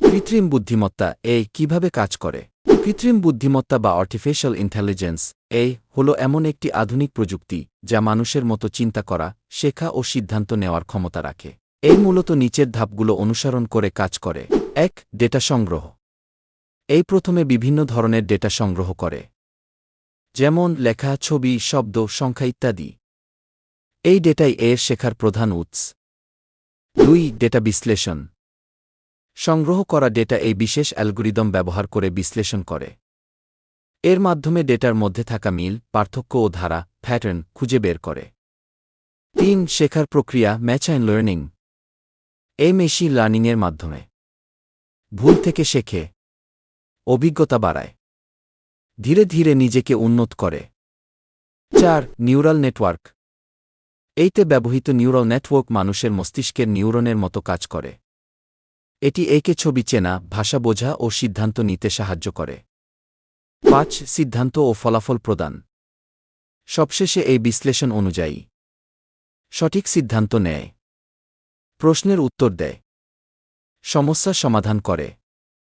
কৃত্রিম বুদ্ধিমত্তা কিভাবে কাজ করে? কৃত্রিম বুদ্ধিমত্তা বা আর্টিফিশিয়াল ইন্টেলিজেন্স হল এমন একটি আধুনিক প্রযুক্তি যা মানুষের মতো চিন্তা করা, শেখা ও সিদ্ধান্ত নেওয়ার ক্ষমতা রাখে। এই মূলত নিচের ধাপগুলো অনুসরণ করে কাজ করে। ১. ডেটা সংগ্রহ। প্রথমে বিভিন্ন ধরনের ডেটা সংগ্রহ করে, যেমন লেখা, ছবি, শব্দ, সংখ্যা ইত্যাদি। এই ডেটাই এর শেখার প্রধান উৎস। ২. ডেটা বিশ্লেষণ। সংগ্রহ করা ডেটা এই বিশেষ অ্যালগরিদম ব্যবহার করে বিশ্লেষণ করে। এর মাধ্যমে ডেটার মধ্যে থাকা মিল, পার্থক্য ও ধারা, প্যাটার্ন খুঁজে বের করে। ৩. শেখার প্রক্রিয়া, মেশিন লার্নিং। এই মেশিন লার্নিংয়ের মাধ্যমে ভুল থেকে শেখে, অভিজ্ঞতা বাড়ায়, ধীরে ধীরে নিজেকে উন্নত করে। ৪. Neural network. এইতে ব্যবহৃত নিউরাল নেটওয়ার্ক মানুষের মস্তিষ্কের নিউরনের মতো কাজ করে। এটি ছবি চেনা, ভাষা বোঝা ও সিদ্ধান্ত নিতে সাহায্য করে। ৫. সিদ্ধান্ত ও ফলাফল প্রদান। সবশেষে এই বিশ্লেষণ অনুযায়ী সঠিক সিদ্ধান্ত নেয়, প্রশ্নের উত্তর দেয়, সমস্যা সমাধান করে।